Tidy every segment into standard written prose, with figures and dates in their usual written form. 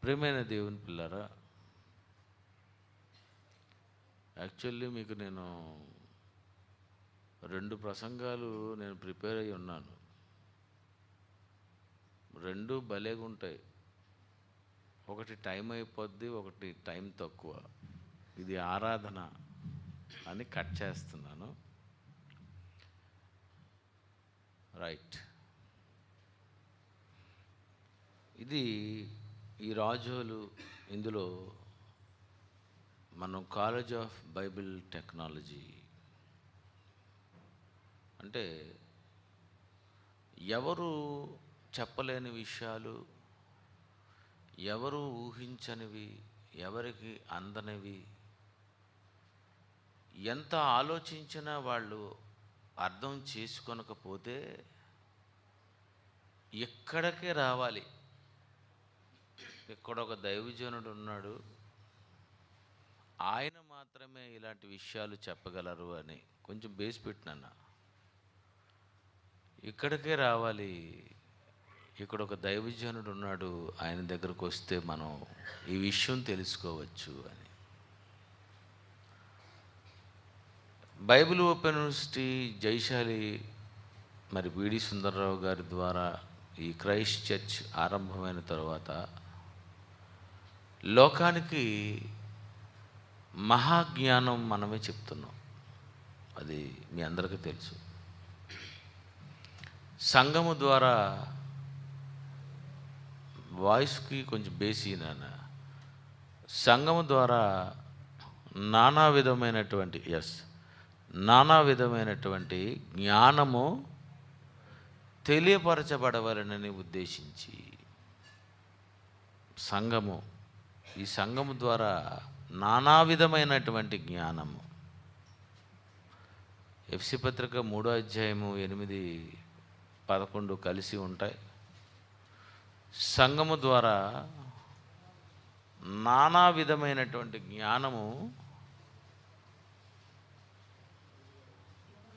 ప్రియమైన దేవుని పిల్లరా, యాక్చువల్లీ మీకు నేను 2 ప్రసంగాలు ప్రిపేర్ అయ్యి ఉన్నాను. 2 భలేగుంటాయి. ఒకటి టైం అయిపోద్ది, ఒకటి టైం తక్కువ. ఇది ఆరాధన అని కట్ చేస్తున్నాను. రైట్. ఇది ఈ రాజోలు ఇందులో మనం కాలేజ్ ఆఫ్ బైబిల్ టెక్నాలజీ అంటే ఎవరు చెప్పలేని విషయాలు, ఎవరు ఊహించనివి, ఎవరికి అందనివి, ఎంత ఆలోచించినా వాళ్ళు అర్థం చేసుకొనకపోతే ఇక్కడికే రావాలి. ఇక్కడ ఒక దైవజనుడు ఉన్నాడు, ఆయన మాత్రమే ఇలాంటి విషయాలు చెప్పగలరు అని కొంచెం బేస్ పెట్టినన్న. ఇక్కడికే రావాలి, ఇక్కడ ఒక దైవజనుడు ఉన్నాడు, ఆయన దగ్గరకు వస్తే మనం ఈ విషయం తెలుసుకోవచ్చు అని. బైబిల్ ఓపెన్ యూనివర్సిటీ జైశాలి మరి బిడి సుందర్రావు గారి ద్వారా ఈ క్రైస్ట్ చర్చ్ ఆరంభమైన తర్వాత లోకానికి మహాజ్ఞానం మనమే చెప్తున్నాం. అది మీ అందరికీ తెలుసు. సంఘము ద్వారా వాయిస్కి కొంచెం బేసి నాన్న. సంఘము ద్వారా నానా విధమైనటువంటి జ్ఞానము తెలియపరచబడవలనని ఉద్దేశించి ఈ సంఘము ద్వారా నానా విధమైనటువంటి జ్ఞానము, ఎఫ్సి పత్రిక 3వ అధ్యాయము 8, 11 కలిసి ఉంటాయి. సంఘము ద్వారా నానా విధమైనటువంటి జ్ఞానము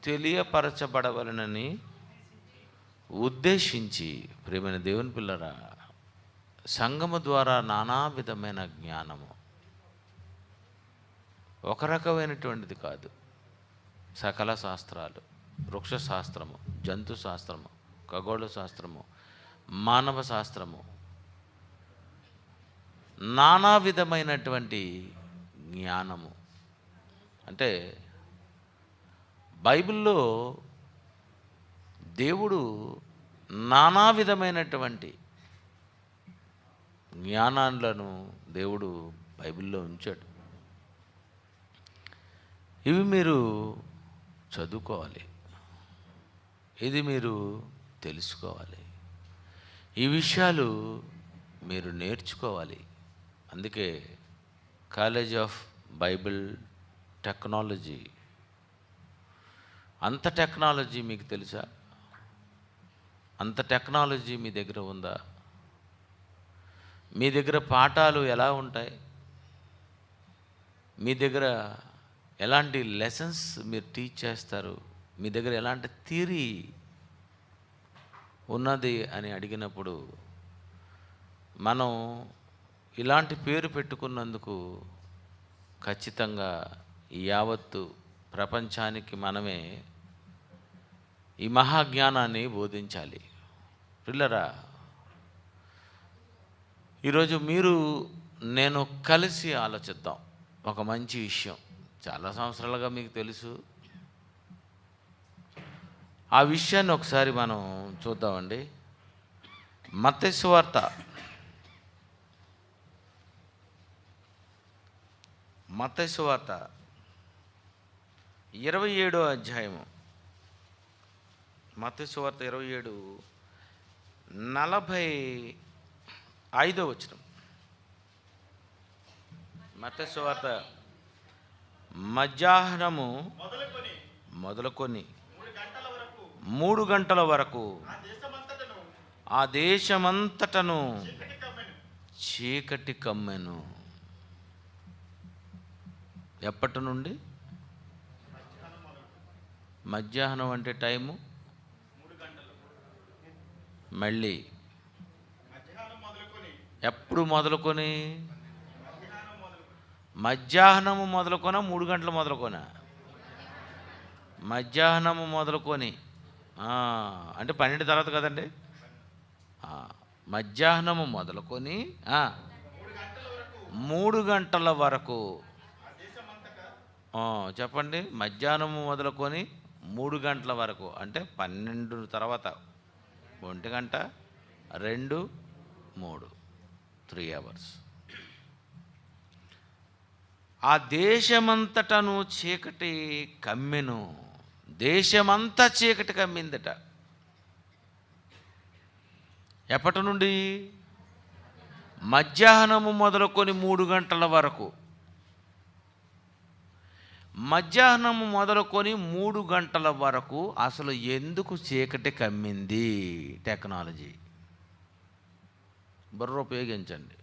తెలియపరచబడవలనని ఉద్దేశించి, ప్రియమైన దేవుని పిల్లరా, సంఘము ద్వారా నానా విధమైన జ్ఞానము, ఒక రకమైనటువంటిది కాదు. సకల శాస్త్రాలు, వృక్ష శాస్త్రము, జంతు శాస్త్రము, ఖగోళ శాస్త్రము, మానవ శాస్త్రము, నానా విధమైనటువంటి జ్ఞానము. అంటే బైబిల్లో దేవుడు నానా విధమైనటువంటి జ్ఞానాలను దేవుడు బైబిల్లో ఉంచాడు. ఇవి మీరు చదువుకోవాలి, ఇది మీరు తెలుసుకోవాలి, ఈ విషయాలు మీరు నేర్చుకోవాలి. అందుకే కాలేజ్ ఆఫ్ బైబిల్ టెక్నాలజీ. అంత టెక్నాలజీ మీకు తెలుసా? అంత టెక్నాలజీ మీ దగ్గర ఉందా? మీ దగ్గర పాఠాలు ఎలా ఉంటాయి? మీ దగ్గర ఎలాంటి లెసన్స్ మీరు టీచ్ చేస్తారు? మీ దగ్గర ఎలాంటి థియరీ ఉన్నది అని అడిగినప్పుడు మనం ఇలాంటి పేరు పెట్టుకున్నందుకు ఖచ్చితంగా యావత్తు ప్రపంచానికి మనమే ఈ మహాజ్ఞానాన్ని బోధించాలి. పిల్లరా, ఈరోజు నేను కలిసి ఆలోచిద్దాం ఒక మంచి విషయం. చాలా సంవత్సరాలుగా మీకు తెలుసు, ఆ విషయాన్ని ఒకసారి మనం చూద్దామండి. మత్తయి సువార్త 27వ అధ్యాయము. మత్తయి సువార్త 27, 45వ వచనం. మత్తయి సువార్త మధ్యాహ్నము మొదలుకొని 3 గంటల వరకు ఆ దేశమంతటను చీకటి కమ్మెను. ఎప్పటి నుండి? మధ్యాహ్నం అంటే టైము మళ్ళీ ఎప్పుడు మొదలుకొని? మధ్యాహ్నము మొదలుకొన 3 గంటలు మొదలుకొన? మధ్యాహ్నము మొదలుకొని అంటే 12 తర్వాత కదండి. మధ్యాహ్నము మొదలుకొని 3 గంటల వరకు చెప్పండి. మధ్యాహ్నము మొదలుకొని 3 గంటల వరకు అంటే 12 తర్వాత 1 గంట 2 3 3 అవర్స్. ఆ దేశమంతటను చీకటి కమ్మెను. దేశమంతా చీకటి కమ్మిందట. ఎప్పటి నుండి? మధ్యాహ్నము మొదలుకొని 3 గంటల వరకు. మధ్యాహ్నము మొదలుకొని 3 గంటల వరకు అసలు ఎందుకు చీకటి కమ్మింది? టెక్నాలజీ బుర్ర ఉపయోగించండి.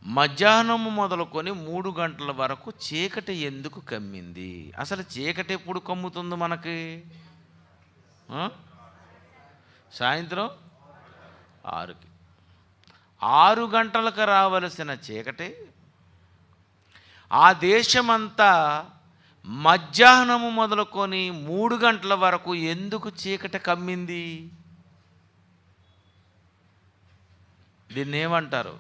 మధ్యాహ్నము మొదలుకొని 3 గంటల వరకు చీకటి ఎందుకు కమ్మింది? అసలు చీకటి ఎప్పుడు కమ్ముతుంది మనకి? సాయంత్రం 6కి. 6 గంటలకు రావలసిన చీకటి ఆ దేశమంతా మధ్యాహ్నము మొదలుకొని 3 గంటల వరకు ఎందుకు చీకటి కమ్మింది? దీన్ని ఏమంటారు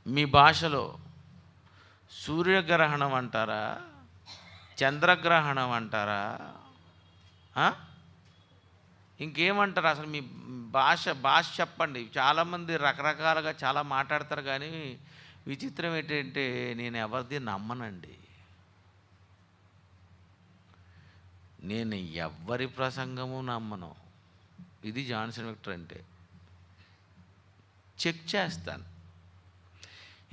మీ భాషలో? సూర్యగ్రహణం అంటారా? చంద్రగ్రహణం అంటారా? ఇంకేమంటారు? అసలు మీ భాష చెప్పండి. చాలామంది రకరకాలుగా చాలా మాట్లాడతారు, కానీ విచిత్రం ఏంటంటే నేను ఎవరిది నమ్మనండి. నేను ఎవ్వరి ప్రసంగము నమ్మను. ఇది జాన్సన్ విక్టర్ అంటే. చెక్ చేస్తాను.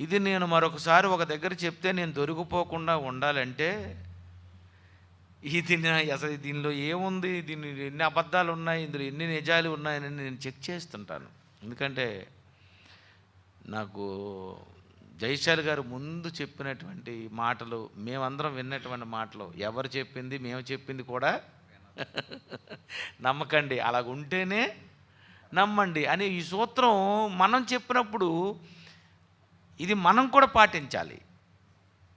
ఇది నేను మరొకసారి ఒక దగ్గర చెప్తే నేను దొరికిపోకుండా ఉండాలంటే ఇది అసలు దీనిలో ఏముంది, దీని ఎన్ని అబద్ధాలు ఉన్నాయి, ఇందులో ఎన్ని నిజాలు ఉన్నాయని నేను చెక్ చేస్తుంటాను. ఎందుకంటే నాకు జైశాల్ గారు ముందు చెప్పినటువంటి మాటలు, మేమందరం విన్నటువంటి మాటలు, ఎవరు చెప్పింది మేము చెప్పింది కూడా నమ్మకండి, అలాగుంటేనే నమ్మండి అని ఈ సూత్రం మనం చెప్పినప్పుడు ఇది మనం కూడా పాటించాలి.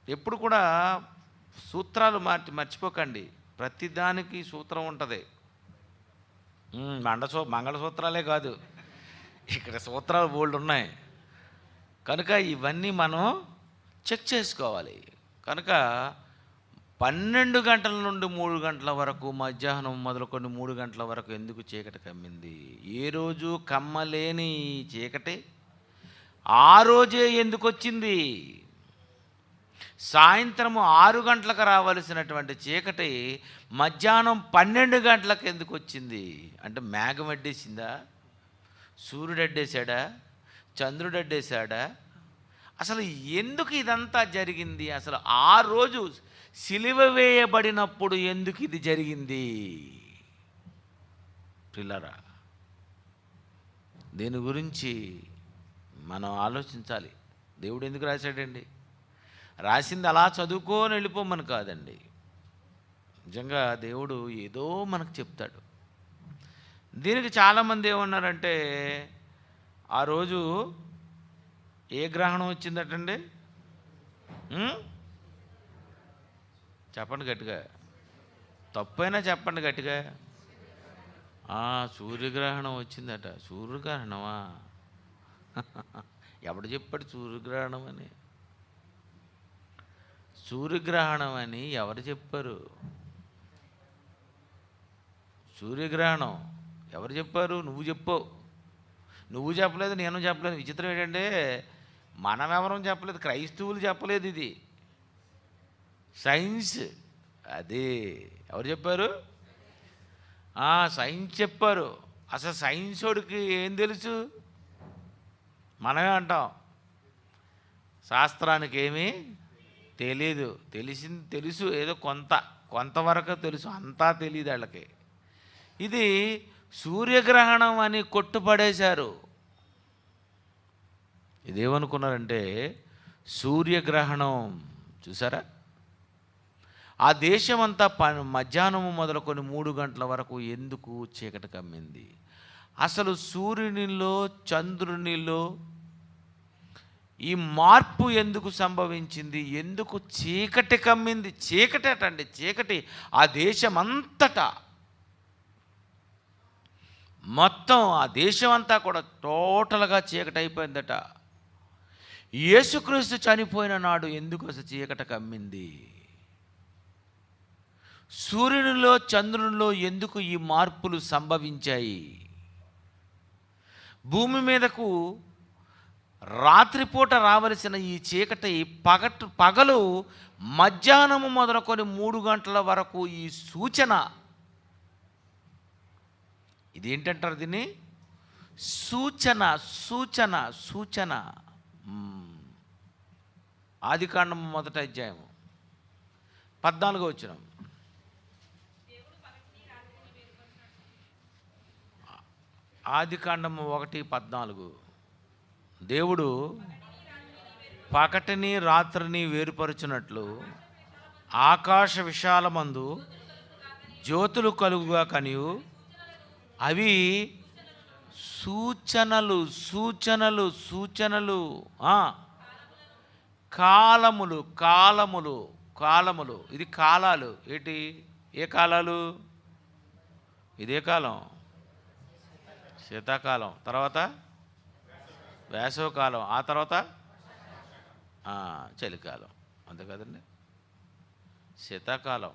ఎప్పుడు కూడా సూత్రాలు మర్చిపోకండి. ప్రతిదానికి సూత్రం ఉంటుంది. మంగళసూత్రాలే కాదు, ఇక్కడ సూత్రాలు బోల్డ్ ఉన్నాయి. కనుక ఇవన్నీ మనం చెక్ చేసుకోవాలి. కనుక 12 గంటల నుండి 3 గంటల వరకు, మధ్యాహ్నం మొదలుకొని 3 గంటల వరకు ఎందుకు చీకటి కమ్మింది? ఏ రోజు కమ్మలేని చీకటి ఆ రోజే ఎందుకు వచ్చింది? సాయంత్రము 6 గంటలకు రావాల్సినటువంటి చీకటి మధ్యాహ్నం 12 గంటలకు ఎందుకు వచ్చింది? అంటే మేఘం అడ్డేసిందా? సూర్యుడు అడ్డేశాడా? చంద్రుడు అడ్డేశాడా? అసలు ఎందుకు ఇదంతా జరిగింది? అసలు ఆ రోజు సిలువ వేయబడినప్పుడు ఎందుకు ఇది జరిగింది? పిల్లరా, దీని గురించి మనం ఆలోచించాలి. దేవుడు ఎందుకు రాశాడండి? రాసింది అలా చదువుకొని వెళ్ళిపోమని కాదండి. నిజంగా దేవుడు ఏదో మనకు చెప్తాడు. దీనికి చాలామంది ఏమన్నారంటే, ఆ రోజు ఏ గ్రహణం వచ్చిందటండి? చెప్పండి గట్టిగా. తప్పైనా చెప్పండి గట్టిగా. సూర్యగ్రహణం వచ్చిందట. సూర్యగ్రహణమా? ఎవడు చెప్పాడు సూర్యగ్రహణం అని? సూర్యగ్రహణం అని ఎవరు చెప్పారు? సూర్యగ్రహణం ఎవరు చెప్పారు? నువ్వు చెప్పావు. నువ్వు చెప్పలేదు, నేను చెప్పలేదు. విచిత్రం ఏంటంటే మనం ఎవరం చెప్పలేదు, క్రైస్తవులు చెప్పలేదు. ఇది సైన్స్. అదే ఎవరు చెప్పారు? సైన్స్ చెప్పారు. అసలు సైన్స్ వాడికి ఏం తెలుసు? మనమే అంటాం శాస్త్రానికి ఏమీ తెలీదు. తెలుసు ఏదో కొంతవరకు తెలుసు, అంతా తెలియదు వాళ్ళకి. ఇది సూర్యగ్రహణం అని కొట్టుపడేశారు. ఇదేమనుకున్నారంటే సూర్యగ్రహణం. చూసారా? ఆ దేశమంతా మధ్యాహ్నము మొదలుకొని 3 గంటల వరకు ఎందుకు చీకటి కమ్మింది? అసలు సూర్యునిలో చంద్రునిలో ఈ మార్పు ఎందుకు సంభవించింది? ఎందుకు చీకటి కమ్మింది? చీకటి అటండి, చీకటి ఆ దేశమంతటా, మొత్తం ఆ దేశం అంతా కూడా టోటల్గా చీకటి అయిపోయిందట. యేసుక్రీస్తు చనిపోయిన నాడు ఎందుకు అసలు చీకటి కమ్మింది? సూర్యునిలో చంద్రునిలో ఎందుకు ఈ మార్పులు సంభవించాయి? భూమి మీదకు రాత్రిపూట రావలసిన ఈ చీకటి పగలు మధ్యాహ్నము మొదలుకొని 3 గంటల వరకు ఈ సూచన. ఇదేంటంటారు దీన్ని? సూచన, సూచన, సూచన. ఆదికాండము 1వ అధ్యాయము 14వ వచనం. ఆదికాండము 1:14. దేవుడు పగటిని రాత్రిని వేరుపరుచున్నట్లు ఆకాశ విశాలమందు జ్యోతులు కలుగుగా కనియు అవి సూచనలు, సూచనలు, సూచనలు. కాలములు, కాలములు, కాలములు. ఇది కాలాలు. ఏంటి? ఏ కాలాలు? ఇదే కాలం, శీతాకాలం, తర్వాత వేసవకాలం, ఆ తర్వాత చలికాలం. అంతే కదండి. శీతాకాలం,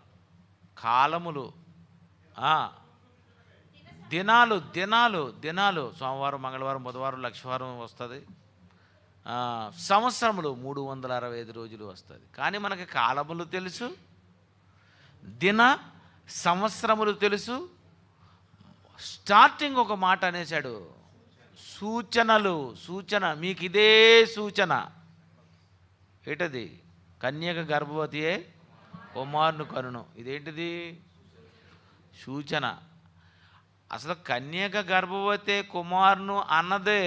కాలములు, దినాలు, దినాలు, దినాలు. సోమవారం, మంగళవారం, బుధవారం, లక్షవారం వస్తుంది. సంవత్సరములు 365 రోజులు వస్తుంది. కానీ మనకి కాలములు తెలుసు, దిన సంవత్సరములు తెలుసు. స్టార్టింగ్ ఒక మాట అనేశాడు, సూచనలు. సూచన, మీకు ఇదే సూచన. ఏంటది? కన్యక గర్భవతియే కుమారుని కనును. ఇదేంటిది? సూచన. అసలు కన్యక గర్భవతి కుమారును అన్నదే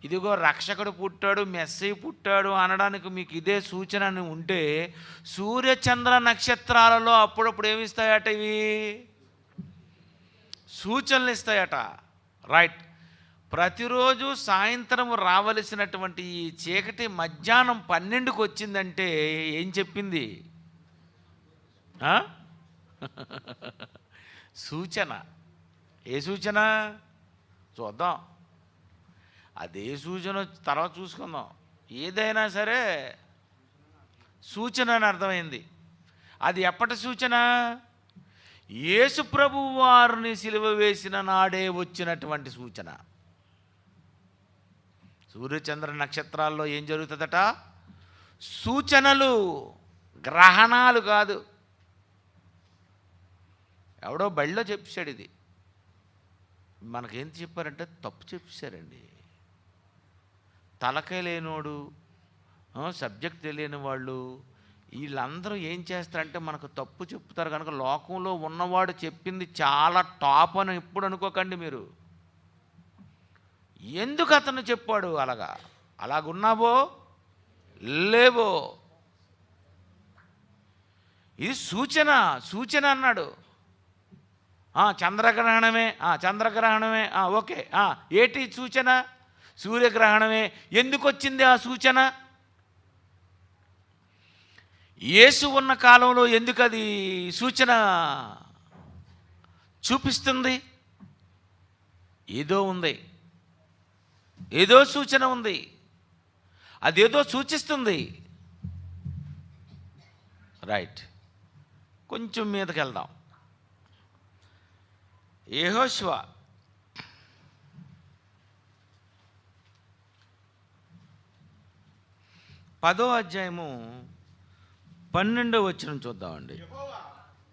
ఇదిగో రక్షకుడు పుట్టాడు, మెస్సీ పుట్టాడు అనడానికి మీకు ఇదే సూచన అని ఉంటే, సూర్యచంద్ర నక్షత్రాలలో అప్పుడప్పుడు ఏమిస్తాయట? ఇవి సూచనలు ఇస్తాయట. రైట్. ప్రతిరోజు సాయంత్రం రావలసినటువంటి ఈ చీకటి మధ్యాహ్నం 12కి వచ్చిందంటే ఏం చెప్పింది? సూచన. ఏ సూచన? చూద్దాం. అదే సూచన తర్వాత చూసుకుందాం. ఏదైనా సరే సూచన అని అర్థమైంది. అది ఎప్పటి సూచన? యేసు ప్రభువు వారిని సిలువ వేసిన నాడే వచ్చినటువంటి సూచన. సూర్యచంద్ర నక్షత్రాల్లో ఏం జరుగుతుందట? సూచనలు, గ్రహణాలు కాదు. ఎవడో బళ్ళో చెప్పాడు. ఇది మనకేం చెప్పారంటే తప్పు చెప్పారండి. తలకాయ లేనోడు, సబ్జెక్ట్ తెలియని వాళ్ళు, వీళ్ళందరూ ఏం చేస్తారంటే మనకు తప్పు చెప్తారు కనుక లోకంలో ఉన్నవాడు చెప్పింది చాలా టాప్ అని ఎప్పుడు అనుకోకండి మీరు. ఎందుకు అతను చెప్పాడు అలాగున్నావో లేవో, ఇది సూచన. సూచన అన్నాడు. చంద్రగ్రహణమే, చంద్రగ్రహణమే, ఓకే. ఏటి సూచన? సూర్యగ్రహణమే. ఎందుకు వచ్చింది ఆ సూచన? యేసు ఉన్న కాలంలో ఎందుకు అది సూచన చూపిస్తుంది? ఏదో ఉంది, ఏదో సూచన ఉంది, అదేదో సూచిస్తుంది. రైట్. కొంచెం మీదకి వెళ్దాం. యెహోషువ 10వ అధ్యాయము 12వ వచనం చూద్దామండి.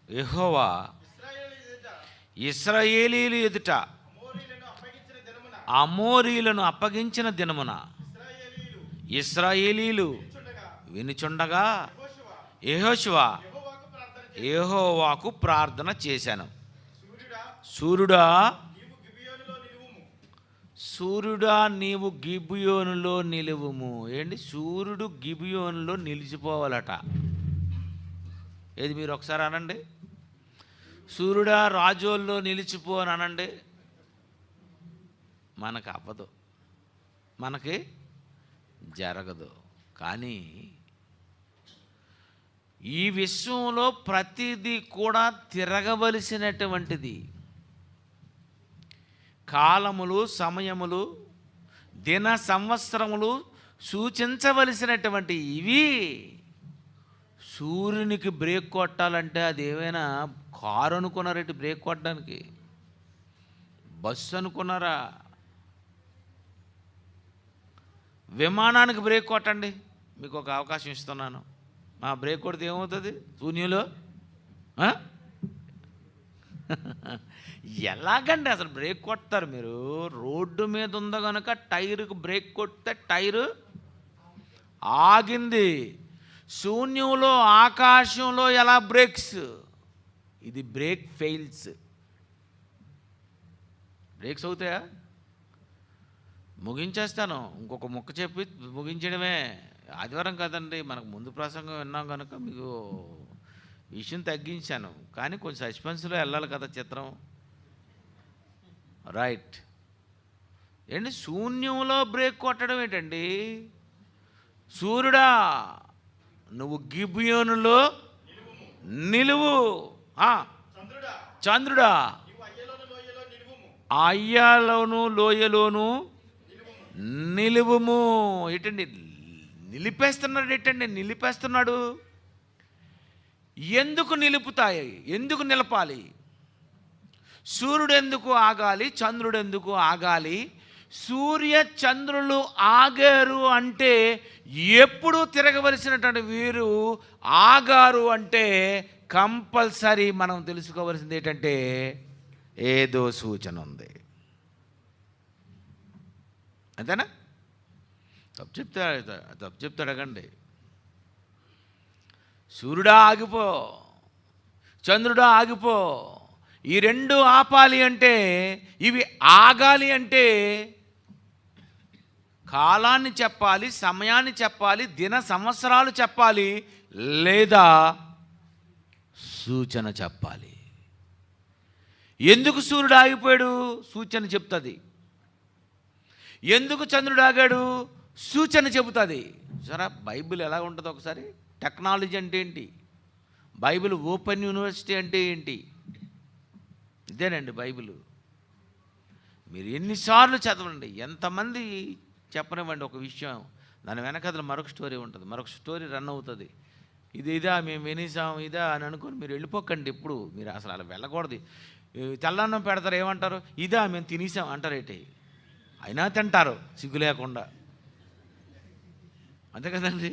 యెహోవా ఇశ్రాయేలీయుల ఎదుట అమోరీలను అప్పగించిన దినమున ఇశ్రాయేలీయులు వినుచుండగా యెహోషువ యెహోవాకు ప్రార్థన చేశాను. సూర్యుడా, సూర్యుడా నీవు గిబియోనులో నిలువుము. ఏంటి? సూర్యుడు గిబియోనులో నిలిచిపోవాలట. ఏది? మీరు ఒకసారి అనండి. సూర్యుడా రాజోల్లో నిలిచిపో అని అనండి. మనకు అవ్వదు, మనకి జరగదు. కానీ ఈ విశ్వంలో ప్రతిదీ కూడా తిరగవలసినటువంటిది. కాలములు, సమయములు, దిన సంవత్సరములు సూచించవలసినటువంటి ఇవి. సూర్యునికి బ్రేక్ కొట్టాలంటే అది ఏమైనా కారు అనుకున్నారేంటి బ్రేక్ కొట్టడానికి? బస్సు అనుకున్నారా? విమానానికి బ్రేక్ కొట్టండి, మీకు ఒక అవకాశం ఇస్తున్నాను. బ్రేక్ కొడితే ఏమవుతుంది శూన్యంలో? ఎలాగండి అసలు బ్రేక్ కొడతారు మీరు? రోడ్డు మీద ఉందో కనుక టైరుకు బ్రేక్ కొడితే టైరు ఆగింది. శూన్యంలో, ఆకాశంలో ఎలా బ్రేక్స్? ఇది బ్రేక్ ఫెయిల్స్. బ్రేక్స్ అవుతాయా? ముగించేస్తాను, ఇంకొక ముక్క చెప్పి ముగించడమే. ఆదివారం కదండి, మనకు ముందు ప్రసంగం విన్నాం కనుక మీకు విషయం తగ్గించాను. కానీ కొంచెం సస్పెన్స్లో వెళ్ళాలి కదా చిత్రం. రైట్. ఏంటి శూన్యంలో బ్రేక్ కొట్టడం ఏంటండి? సూర్యుడా నువ్వు గిబియోనులో నిలువు, చంద్రుడా అయ్యాలోను లోయలోను నిలువుము. ఏంటండి నిలిపేస్తున్నాడు? ఏంటండి నిలిపేస్తున్నాడు? ఎందుకు నిలుపుతాయి? ఎందుకు నిలపాలి? సూర్యుడు ఎందుకు ఆగాలి? చంద్రుడు ఎందుకు ఆగాలి? సూర్య చంద్రులు ఆగారు అంటే ఎప్పుడు తిరగవలసినటువంటి వీరు ఆగారు అంటే కంపల్సరీ మనం తెలుసుకోవలసింది ఏంటంటే ఏదో సూచన ఉంది. అంతేనా? తప్పు చెప్తాడు అడగండి. సూర్యుడా ఆగిపో, చంద్రుడా ఆగిపో. ఈ రెండు ఆపాలి అంటే, ఇవి ఆగాలి అంటే కాలాన్ని చెప్పాలి, సమయాన్ని చెప్పాలి, దిన సంవత్సరాలు చెప్పాలి, లేదా సూచన చెప్పాలి. ఎందుకు సూర్యుడు ఆగిపోయాడు? సూచన చెప్తుంది. ఎందుకు చంద్రుడు ఆగాడు? సూచన చెబుతుంది. సరే, బైబిల్ ఎలా ఉంటుందో ఒకసారి. టెక్నాలజీ అంటే ఏంటి? బైబిల్ ఓపెన్ యూనివర్సిటీ అంటే ఏంటి? ఇదేనండి బైబిల్. మీరు ఎన్నిసార్లు చదవండి, ఎంతమంది చెప్పనివ్వండి ఒక విషయం, దాని వెనకదలు మరొక స్టోరీ ఉంటుంది, మరొక స్టోరీ రన్ అవుతుంది. ఇదా మేము వినేసాం ఇదా అని అనుకొని మీరు వెళ్ళిపోకండి. ఎప్పుడు మీరు అసలు అలా వెళ్ళకూడదు. తెల్లన్నం పెడతారు, ఏమంటారు? ఇదా మేము తినేసాం అంటారేంటి? అయినా తింటారు సిగ్గు లేకుండా. అంతే కదండి.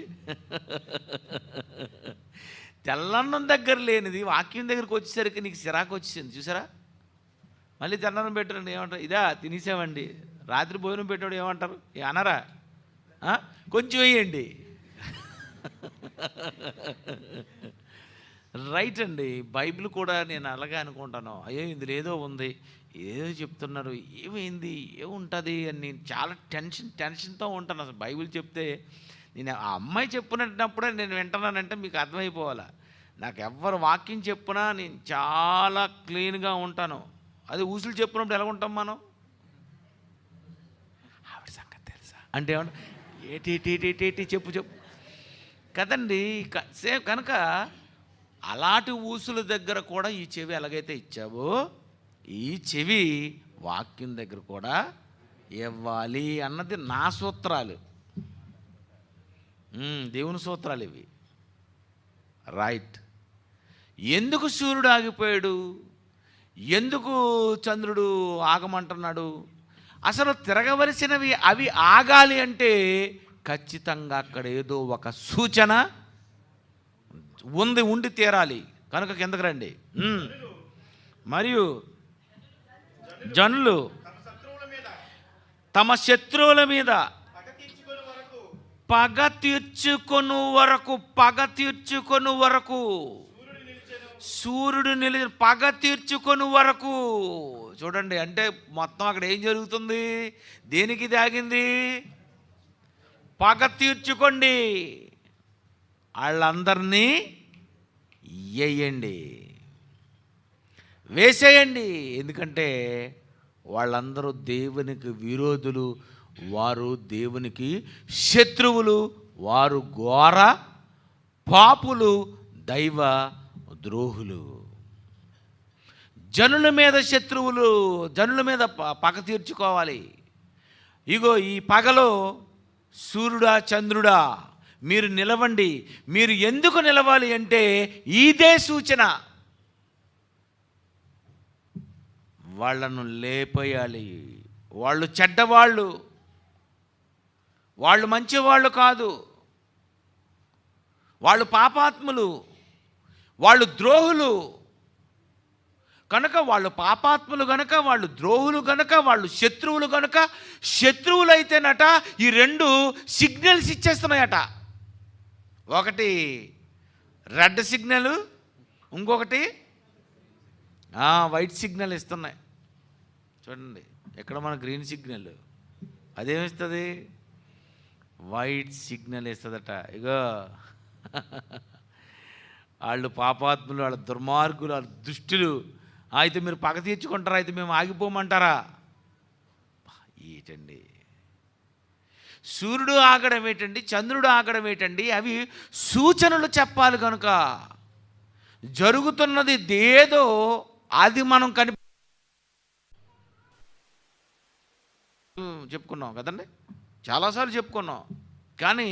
తెల్లన్నం దగ్గర లేనిది వాక్యం దగ్గరికి వచ్చేసరికి నీకు చిరాకు వచ్చేసింది చూసారా? మళ్ళీ తెల్లన్నం పెట్టండి, ఏమంటారు? ఇదా తినేసామండి. రాత్రి భోజనం పెట్టాడు ఏమంటారు? అనరా? కొంచెం వేయండి. రైట్ అండి. బైబిల్ కూడా నేను అలాగే అనుకుంటాను. అయ్యో ఇందులో ఏదో ఉంది, ఏదో చెప్తున్నారు, ఏమైంది, ఏముంటుంది అని నేను చాలా టెన్షన్తో ఉంటాను. అసలు బైబిల్ చెప్తే నేను ఆ అమ్మాయి చెప్పినప్పుడే నేను వింటున్నానంటే మీకు అర్థమైపోవాలా. నాకు ఎవరు వాక్యం చెప్పినా నేను చాలా క్లీన్గా ఉంటాను. అది ఊసులు చెప్పినప్పుడు ఎలా ఉంటాం మనం? ఆవిడ సంగతి తెలుసా అంటే ఏమంట ఏటి చెప్పు కదండి. సేమ్ కనుక అలాంటి ఊసుల దగ్గర కూడా ఈ చెవి ఎలాగైతే ఇచ్చావో ఈ చెవి వాక్యం దగ్గర కూడా ఇవ్వాలి అన్నది నా సూత్రాలు, దేవుని సూత్రాలు ఇవి. రైట్. ఎందుకు సూర్యుడు ఆగిపోయాడు? ఎందుకు చంద్రుడు ఆగమంటున్నాడు? అసలు తిరగవలసినవి అవి ఆగాలి అంటే ఖచ్చితంగా అక్కడ ఏదో ఒక సూచన ఉండి తీరాలి. కనుక కిందకు రండి. మరియు జనులు తమ శత్రువుల మీద పగ తీర్చుకొను వరకు సూర్యుడు పగ తీర్చుకొని వరకు. చూడండి, అంటే మొత్తం అక్కడ ఏం జరుగుతుంది? దేనికి ఇది ఆగింది? పగ తీర్చుకోండి, వాళ్ళందరినీ వేసేయండి. ఎందుకంటే వాళ్ళందరూ దేవునికి విరోధులు, వారు దేవునికి శత్రువులు, వారు ఘోర పాపులు, దైవ ద్రోహులు. జనుల మీద శత్రువులు, జనుల మీద పగ తీర్చుకోవాలి. ఇగో ఈ పగలో సూర్యుడా చంద్రుడా మీరు నిలవండి. మీరు ఎందుకు నిలవాలి అంటే ఇదే సూచన. వాళ్ళను లేపేయాలి. వాళ్ళు చెడ్డవాళ్ళు, వాళ్ళు మంచివాళ్ళు కాదు, వాళ్ళు పాపాత్ములు, వాళ్ళు ద్రోహులు. కనుక వాళ్ళు పాపాత్ములు గనుక, వాళ్ళు ద్రోహులు గనుక, వాళ్ళు శత్రువులు గనుక, శత్రువులైతేనట ఈ రెండు సిగ్నల్స్ ఇచ్చేస్తున్నాయట. ఒకటి రెడ్ సిగ్నల్, ఇంకొకటి వైట్ సిగ్నల్ ఇస్తున్నాయి. చూడండి, ఎక్కడ మన గ్రీన్ సిగ్నల్, అదేమిస్తుంది? వైట్ సిగ్నల్ ఇస్తుందట. ఇగో వాళ్ళు పాపాత్ములు, వాళ్ళ దుర్మార్గులు, వాళ్ళ దుష్టులు. అయితే మీరు పగ తీర్చుకుంటారా? అయితే మేము ఆగిపోమంటారా? ఏంటండి, సూర్యుడు ఆగడం ఏంటండి, చంద్రుడు ఆగడం ఏంటండి? అవి సూచనలు చెప్పాలి. కనుక జరుగుతున్నది ఏదో అది మనం చెప్పుకున్నాం కదండి, చాలాసార్లు చెప్పుకున్నాం. కానీ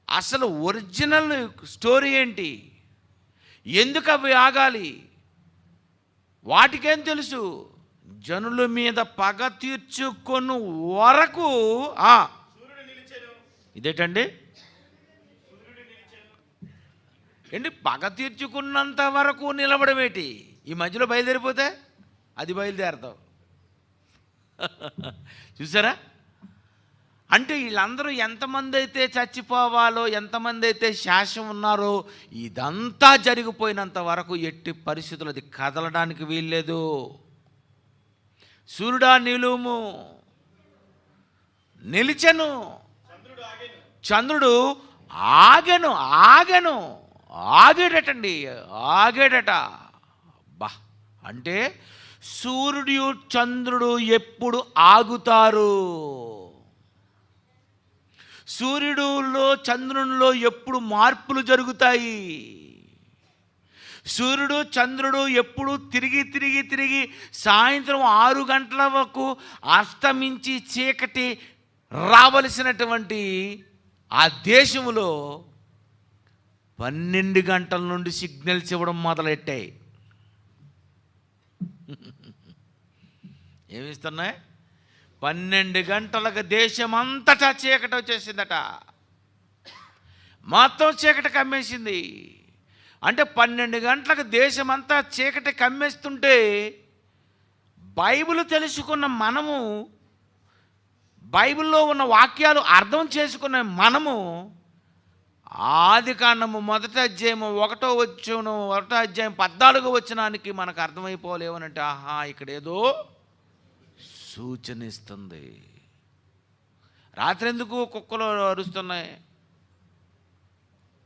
అసలు ఒరిజినల్ స్టోరీ ఏంటి? ఎందుకు అవి ఆగాలి? వాటికేం తెలుసు? జనుల మీద పగ తీర్చుకొను వరకు. ఇదేంటండి ఏంటి? పగ తీర్చుకున్నంత వరకు నిలబడమేటి? ఈ మధ్యలో బయలుదేరిపోతే అది బయలుదేరతావు. చూసారా? అంటే వీళ్ళందరూ ఎంతమంది అయితే చచ్చిపోవాలో, ఎంతమంది అయితే శాశ్వతం ఉన్నారో, ఇదంతా జరిగిపోయినంత వరకు ఎట్టి పరిస్థితులు అది కదలడానికి వీల్లేదు. సూర్యుడా నిలుము, నిలిచెను, చంద్రుడు ఆగెను, ఆగెను, ఆగేటటండి, ఆగేటట. బా, అంటే సూర్యుడు చంద్రుడు ఎప్పుడు ఆగుతారు? సూర్యుడులో చంద్రునిలో ఎప్పుడు మార్పులు జరుగుతాయి? సూర్యుడు చంద్రుడు ఎప్పుడు తిరిగి తిరిగి తిరిగి సాయంత్రం 6 గంటల వరకు అస్తమించి చీకటి రావలసినటువంటి ఆ దేశంలో 12 గంటల నుండి సిగ్నల్స్ ఇవ్వడం మొదలెట్టాయి. ఏమిస్తున్నాయి? 12 గంటలకు దేశమంతటా చీకటి వచ్చేసిందట. మొత్తం చీకటి కమ్మేసింది. అంటే 12 గంటలకు దేశమంతా చీకటి కమ్మేస్తుంటే బైబిల్ తెలుసుకున్న మనము, బైబిల్లో ఉన్న వాక్యాలు అర్థం చేసుకున్న మనము, ఆదికాండము 1వ అధ్యాయం 1వ అధ్యాయం 14వ వచనానికి మనకు అర్థమైపోలేవనంటే, ఆహా, ఇక్కడ ఏదో సూచన ఇస్తుంది. రాత్రి ఎందుకు కుక్కలు అరుస్తున్నాయి?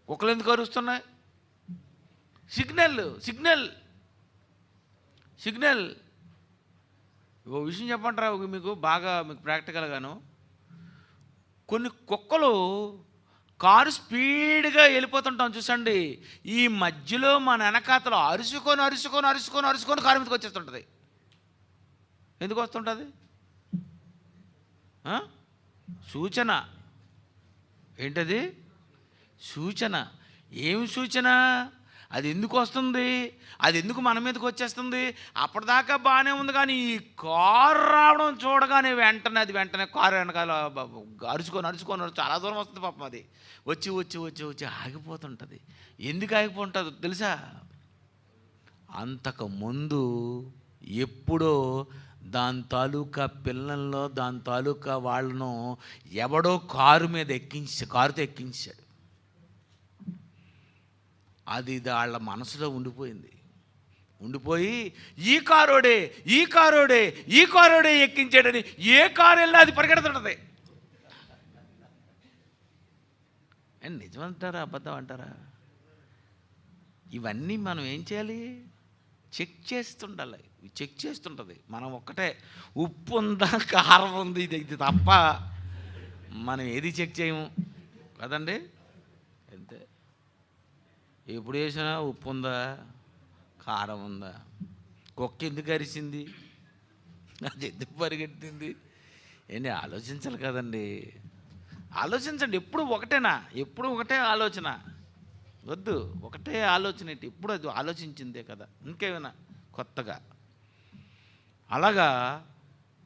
కుక్కలు ఎందుకు అరుస్తున్నాయి? Signal, signal, signal. ఓ విషయం చెప్పంటారా మీకు, బాగా మీకు ప్రాక్టికల్గాను. కొన్ని కుక్కలు కారు స్పీడ్గా వెళ్ళిపోతుంటాం చూసండి, ఈ మధ్యలో మన వెనకాతలో అరుచుకొని అరుచుకొని అరుచుకొని అరుచుకొని కారు మీదకి వచ్చేస్తుంటుంది. ఎందుకు వస్తుంటుంది? సూచన. ఏంటది? సూచన. ఏమి సూచన? అది ఎందుకు వస్తుంది? అది ఎందుకు మన మీదకి వచ్చేస్తుంది? అప్పటిదాకా బాగానే ఉంది, కానీ ఈ కారు రావడం చూడగానే వెంటనే కారు వెనకాల అరుచుకొని అరుచుకొని చాలా దూరం వస్తుంది పాపం. అది వచ్చి వచ్చి వచ్చి వచ్చి ఆగిపోతుంటుంది. ఎందుకు ఆగిపోతుంటుందో తెలుసా? అంతకుముందు ఎప్పుడో దాని తాలూకా పిల్లల్లో, దాని తాలూకా వాళ్ళను ఎవడో కారుతో ఎక్కించాడు. అది వాళ్ళ మనసులో ఉండిపోయి ఈ కారోడే ఎక్కించాడని ఏ కారు వెళ్ళినా అది పరిగెడుతుంటుంది. నిజమంటారా అబద్ధం అంటారా? ఇవన్నీ మనం ఏం చేయాలి? చెక్ చేస్తుండాలి, చెక్ చేస్తుంటుంది. మనం ఒక్కటే ఉప్పు ఉందా కారం ఉంది ఇది తప్ప మనం ఏది చెక్ చేయము కదండి. అంతే. ఎప్పుడు వేసినా ఉప్పు ఉందా కారం ఉందా, కుక్క ఎందుకు అరిసింది, అది ఎందుకు పరిగెట్టింది, ఏంటి ఆలోచించాలి కదండి. ఆలోచించండి. ఎప్పుడు ఒకటేనా, ఎప్పుడు ఒకటే ఆలోచన వద్దు, ఒకటే ఆలోచన ఏంటి, ఎప్పుడు అది ఆలోచించిందే కదా, ఇంకేమైనా కొత్తగా. అలాగా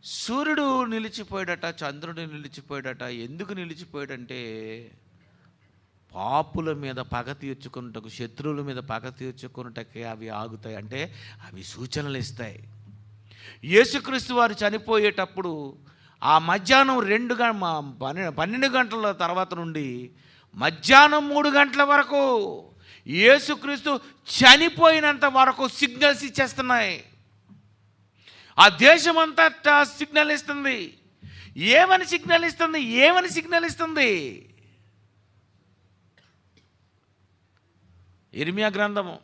సూర్యుడు నిలిచిపోయాడట, చంద్రుడు నిలిచిపోయాడట. ఎందుకు నిలిచిపోయాడంటే పాపుల మీద పగ తీర్చుకున్నటకు, శత్రువుల మీద పగ తీర్చుకున్నటకే అవి ఆగుతాయి. అంటే అవి సూచనలు ఇస్తాయి. యేసుక్రీస్తు వారు చనిపోయేటప్పుడు ఆ మధ్యాహ్నం 12 గంటల తర్వాత నుండి మధ్యాహ్నం 3 గంటల వరకు యేసుక్రీస్తు చనిపోయినంత వరకు సిగ్నల్స్ ఇచ్చేస్తున్నాయి. ఆ దేశమంతా సిగ్నల్ ఇస్తుంది. ఏమని సిగ్నల్ ఇస్తుంది, ఏమని సిగ్నల్ ఇస్తుంది? ఇర్మియా గ్రంథము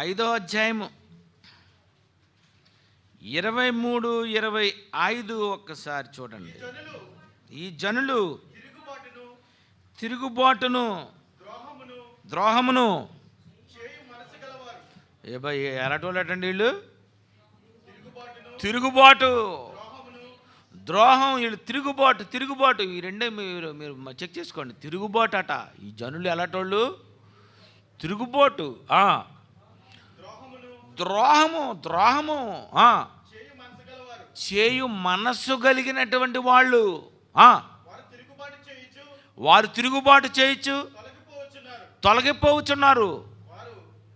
5వ అధ్యాయము 23, 25 ఒక్కసారి చూడండి. ఈ జనులు తిరుగుబాటును ద్రోహమును ఎలాంటి వీళ్ళు, తిరుగుబాటు ద్రోహం, వీళ్ళు తిరుగుబాటు ఈ రెండే మీరు చెక్ చేసుకోండి. తిరుగుబాటు అట. ఈ జనులు ఎలాంటోళ్ళు, తిరుగుబాటు, ద్రోహము చేయు మనస్సు కలిగినటువంటి వాళ్ళు. వారు తిరుగుబాటు చేయొచ్చు, తొలగిపోవచ్చున్నారు.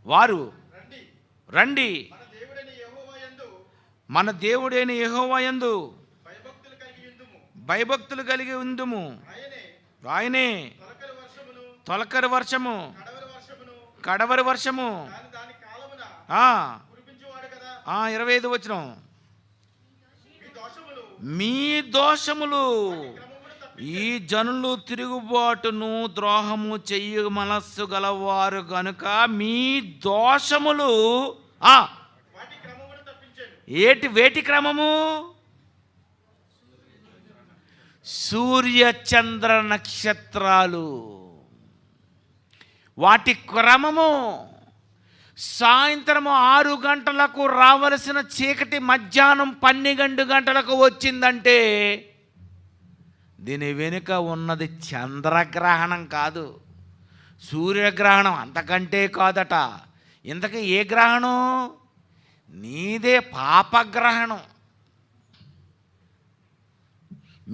వారు రండి మన దేవుడైన యెహోవా యందు భయభక్తులు కలిగి ఉందుము. ఆయనే తొలకరి వర్షము కడవరి వర్షము 25 వచనం. మీ దోషములు, ఈ జనులు తిరుగుబాటును ద్రోహము చెయ్యి మనస్సు గలవారు గనుక మీ దోషములు వేటి క్రమము, సూర్య చంద్ర నక్షత్రాలు, వాటి క్రమము. సాయంత్రము 6 గంటలకు రావలసిన చీకటి మధ్యాహ్నం 12 గంటలకు వచ్చిందంటే దీని వెనుక ఉన్నది చంద్రగ్రహణం కాదు, సూర్యగ్రహణం, అంతకంటే కాదట. ఇంతకీ ఏ గ్రహణం? నీదే పాపగ్రహణం.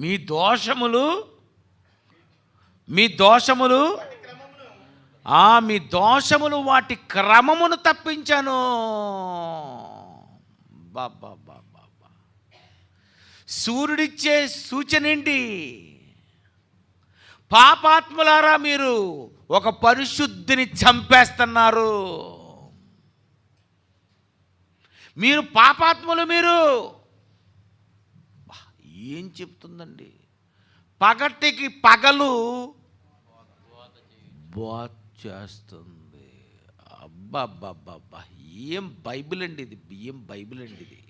మీ దోషములు మీ దోషములు వాటి క్రమమును తప్పించాను. బాబా సూర్యుడిచ్చే సూచన ఏంటి? పాపాత్ములారా, మీరు ఒక పరిశుద్ధిని చంపేస్తున్నారు. మీరు పాపాత్ములు. మీరు ఏం చెప్తుందండి? పగటికి పగలు బాత్ చేస్తుంది. అబ్బా ఏం బైబిల్ అండి ఇది, ఏం బైబిల్ అండి ఇది.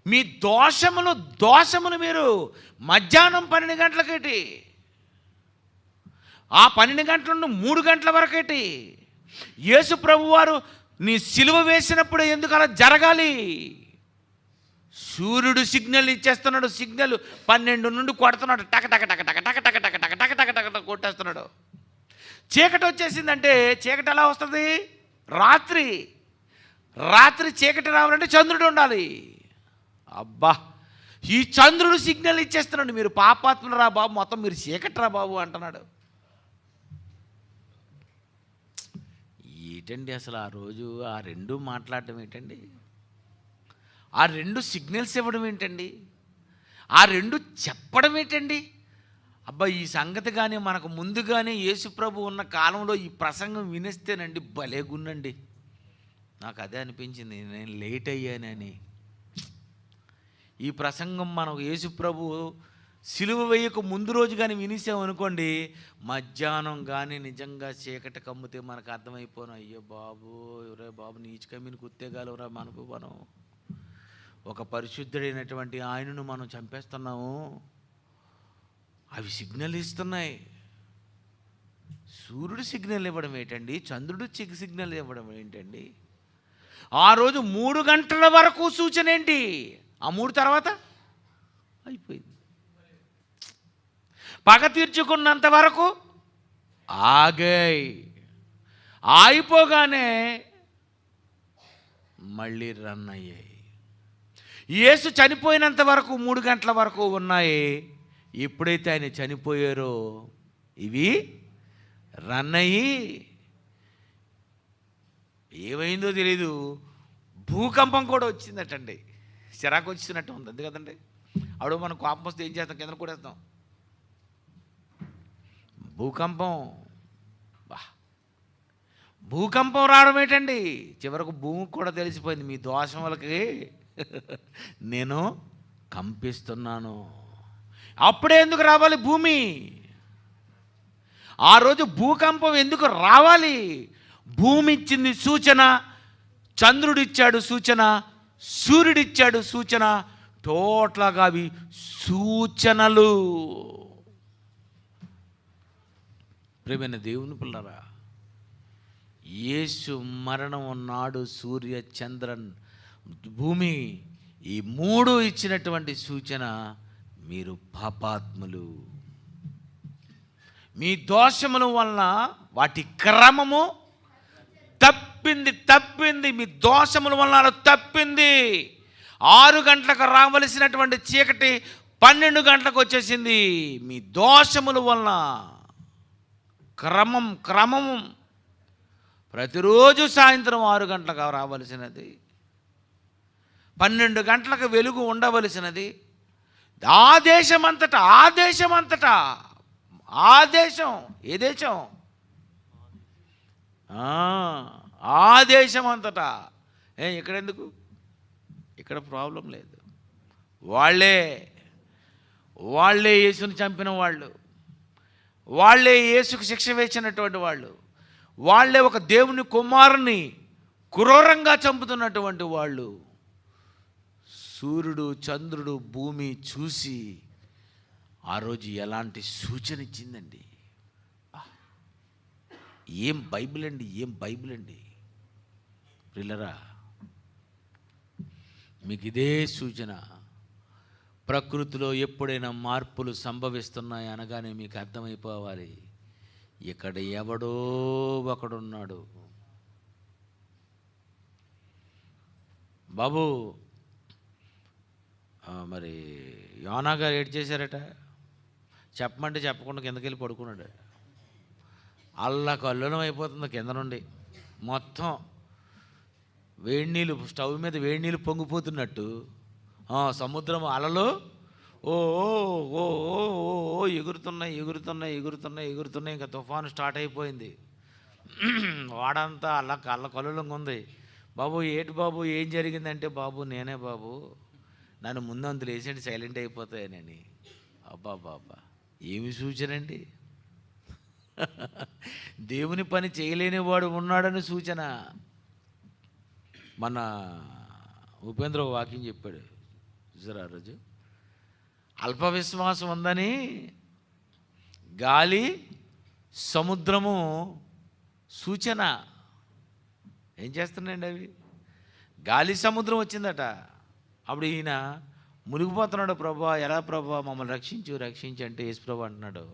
మీ దోషములు మీరు మధ్యాహ్నం 12 గంటలకేటి, ఆ 12 గంటల నుండి 3 గంటల వరకేటి. యేసు ప్రభు వారు నీ సిలువ వేసినప్పుడు ఎందుకు అలా జరగాలి? సూర్యుడు సిగ్నల్ ఇచ్చేస్తున్నాడు. సిగ్నల్ 12 నుండి కొడుతున్నాడు, టక టక టక టక టక టక టక టక టక టక టక కొట్టేస్తున్నాడు. చీకటి వచ్చేసిందంటే చీకటి ఎలా వస్తుంది? రాత్రి చీకటి రావాలంటే చంద్రుడు ఉండాలి. అబ్బా, ఈ చంద్రుడు సిగ్నల్ ఇచ్చేస్తున్నాడు, మీరు పాపాత్ములు రా బాబు, మొత్తం మీరు చీకటి రా బాబు అంటున్నాడు. ఏంటండి అసలు ఆ రోజు ఆ రెండు మాట్లాడటం ఏంటండి? ఆ రెండు సిగ్నల్స్ ఇవ్వడం ఏంటండి? ఆ రెండు చెప్పడం ఏంటండి? అబ్బా, ఈ సంగతి కానీ మనకు ముందుగానే యేసుప్రభు ఉన్న కాలంలో ఈ ప్రసంగం వినిస్తేనండి భలేగున్నండి. నాకు అదే అనిపించింది, నేను లేట్ అయ్యానని. ఈ ప్రసంగం మనకు యేసుప్రభు సిలువ వేయక ముందు రోజు కానీ వినిసామనుకోండి, మధ్యాహ్నం కానీ నిజంగా చీకటి కమ్మితే మనకు అర్థమైపోను, అయ్యో బాబు ఎవరే బాబు నీచు కమ్మిని కుత్తేగలవురా మనకు, మనం ఒక పరిశుద్ధుడైనటువంటి ఆయనను మనం చంపేస్తున్నాము. అవి సిగ్నల్ ఇస్తున్నాయి. సూర్యుడు సిగ్నల్ ఇవ్వడం ఏంటండి, చంద్రుడు సిగ్నల్ ఇవ్వడం ఏంటండి? ఆ రోజు 3 గంటల వరకు సూచన ఏంటి, ఆ 3 తర్వాత అయిపోయింది. పగ తీర్చుకున్నంత వరకు ఆగాయి, ఆగిపోగానే మళ్ళీ రన్ అయ్యాయి. యేసు చనిపోయినంత వరకు 3 గంటల వరకు ఉన్నాయి. ఎప్పుడైతే ఆయన చనిపోయారో ఇవి రన్ అయ్యి ఏమైందో తెలీదు, భూకంపం కూడా వచ్చిందటండి. చిరాకు వచ్చినట్టు ఉంది, అంతే కదండి. అప్పుడు మనం కోపం వస్తే ఏం చేస్తాం, కింద కూడా వేస్తాం. భూకంపం, భూకంపం రావడం ఏంటండి, చివరకు భూమికి కూడా తెలిసిపోయింది, మీ దోషం వాళ్ళకి నేను కంపిస్తున్నాను. అప్పుడే ఎందుకు రావాలి భూమి? ఆ రోజు భూకంపం ఎందుకు రావాలి? భూమి ఇచ్చింది సూచన, చంద్రుడిచ్చాడు సూచన, సూర్యుడిచ్చాడు సూచన. టోటల్గా అవి సూచనలు. ప్రియమైన దేవుని పిల్లరా, యేసు మరణం నాడు సూర్య చంద్రన్ భూమి ఈ 3 ఇచ్చినటువంటి సూచన, మీరు పాపాత్ములు, మీ దోషముల వలన వాటి క్రమము తప్పింది. మీ దోషముల వలన తప్పింది. 6 గంటలకు రావలసినటువంటి చీకటి 12 గంటలకు వచ్చేసింది. మీ దోషముల వలన క్రమం ప్రతిరోజు సాయంత్రం 6 గంటలకు రావలసినది 12 గంటలకు వెలుగు ఉండవలసినది. ఆ దేశం అంతటా ఏ దేశం? ఆ దేశం అంతటా. ఇక్కడెందుకు? ఇక్కడ ప్రాబ్లం లేదు. వాళ్ళే యేసుని చంపిన వాళ్ళు, వాళ్ళే యేసుకు శిక్ష వేసినటువంటి వాళ్ళు, వాళ్ళే ఒక దేవుని కుమారుని క్రూరంగా చంపుతున్నటువంటి వాళ్ళు. సూర్యుడు చంద్రుడు భూమి చూసి ఆ రోజు ఎలాంటి సూచన ఇచ్చిందండి. ఏం బైబిల్ అండి ప్రియులరా, మీకు ఇదే సూచన. ప్రకృతిలో ఎప్పుడైనా మార్పులు సంభవిస్తున్నాయి అనగానే మీకు అర్థమైపోవాలి, ఇక్కడ ఎవడో ఒకడున్నాడు. బాబు మరి యోనా గారు ఏడు చేశారట, చెప్పమంటే చెప్పకుండా కిందకి వెళ్ళి పడుకున్నాడు. అల్లకల్లోలం అయిపోతుంది కింద నుండి, మొత్తం వేడి నీళ్ళు, స్టవ్ మీద వేడి నీళ్ళు పొంగిపోతున్నట్టు సముద్రం అలలు ఓ ఓ ఓ ఎగురుతున్నాయి. ఇంకా తుఫాను స్టార్ట్ అయిపోయింది. వాడంతా అల్లకల్లోలంగా ఉంది. బాబు ఏటి బాబు ఏం జరిగిందంటే, బాబు నేనే బాబు, నన్ను ముందంతులు వేసేంటి సైలెంట్ అయిపోతాయనని. అబ్బాబాబా, ఏమి సూచన అండి! దేవుని పని చేయలేని వాడు ఉన్నాడని సూచన. మన ఉపేంద్ర వాక్యం చెప్పాడు చూసారా ఆ రోజు, అల్ప విశ్వాసం ఉందని గాలి సముద్రము సూచన. ఏం చేస్తున్నాయండి అవి? గాలి సముద్రం వచ్చిందట. అప్పుడు ఈయన మునిగిపోతున్నాడు, ప్రభా ఎలా ప్రభా మమ్మల్ని రక్షించు అంటే యేసు ప్రభు అంటున్నాడు,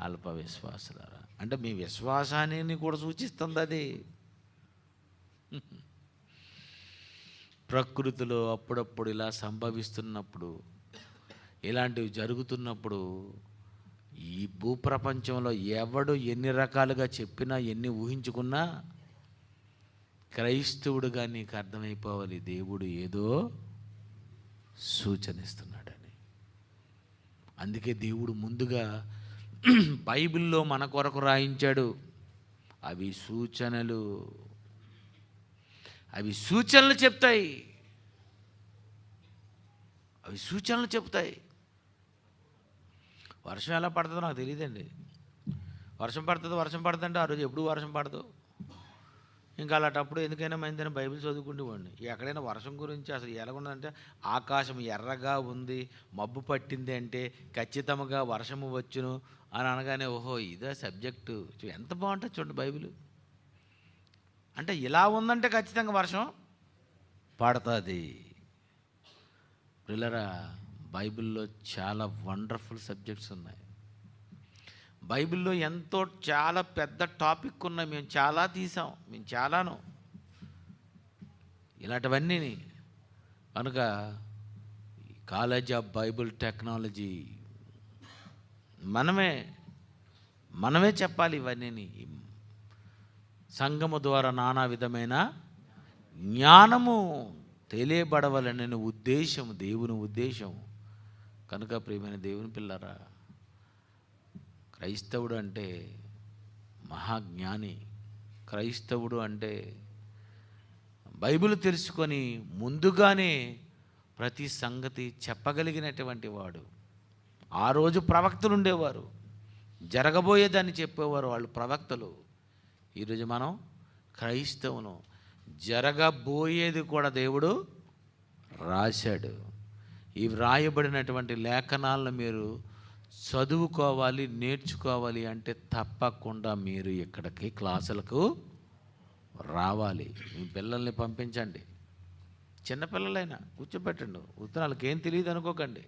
అల్ప విశ్వాసులారా. అంటే మీ విశ్వాసాన్ని కూడా సూచిస్తుంది అది. ప్రకృతిలో అప్పుడప్పుడు ఇలా సంభవిస్తున్నప్పుడు, ఇలాంటివి జరుగుతున్నప్పుడు, ఈ భూప్రపంచంలో ఎవడు ఎన్ని రకాలుగా చెప్పినా ఎన్ని ఊహించుకున్నా క్రైస్తవుడుగా నీకు అర్థమైపోవాలి, దేవుడు ఏదో సూచనిస్తున్నాడని. అందుకే దేవుడు ముందుగా బైబిల్లో మన కొరకు రాయించాడు. అవి సూచనలు చెప్తాయి. వర్షం ఎలా పడుతుందో నాకు తెలియదండి. వర్షం పడుతుంది అంటే ఆ రోజు ఎప్పుడు వర్షం పడదు. ఇంకా అలాంటప్పుడు ఎందుకైనా మంచిదని బైబిల్ చదువుకుంటేవాడిని. ఎక్కడైనా వర్షం గురించి అసలు ఎలాగుందంటే, ఆకాశం ఎర్రగా ఉంది, మబ్బు పట్టింది అంటే ఖచ్చితంగా వర్షము వచ్చును అని అనగానే ఓహో ఇదే సబ్జెక్టు. ఎంత బాగుంటుంది చూడండి బైబిల్. అంటే ఇలా ఉందంటే ఖచ్చితంగా వర్షం పడుతుంది. పిల్లరా, బైబిల్లో చాలా వండర్ఫుల్ సబ్జెక్ట్స్ ఉన్నాయి. బైబిల్లో చాలా పెద్ద టాపిక్ ఉన్నాయి. మేము చాలా తీసాం, మేము చాలాను ఇలాంటివన్నీ. కనుక కాలేజ్ ఆఫ్ బైబిల్ టెక్నాలజీ మనమే చెప్పాలి ఇవన్నీ. సంఘము ద్వారా నానా విధమైన జ్ఞానము తెలియబడవలనని ఉద్దేశం, దేవుని ఉద్దేశం. కనుక ప్రియమైన దేవుని పిల్లరా, క్రైస్తవుడు అంటే మహాజ్ఞాని. క్రైస్తవుడు అంటే బైబిల్ తెలుసుకొని ముందుగానే ప్రతి సంగతి చెప్పగలిగినటువంటి వాడు. ఆ రోజు ప్రవక్తలు ఉండేవారు, జరగబోయేదాన్ని చెప్పేవారు వాళ్ళు ప్రవక్తలు. ఈరోజు మనం క్రైస్తవును, జరగబోయేది కూడా దేవుడు రాశాడు. ఈ వ్రాయబడినటువంటి లేఖనాలను మీరు చదువుకోవాలి, నేర్చుకోవాలి అంటే తప్పకుండా మీరు ఇక్కడికి క్లాసులకు రావాలి. మీ పిల్లల్ని పంపించండి, చిన్నపిల్లలైనా కూర్చోబెట్టండి. వాళ్ళకి ఏం తెలియదు అనుకోకండి.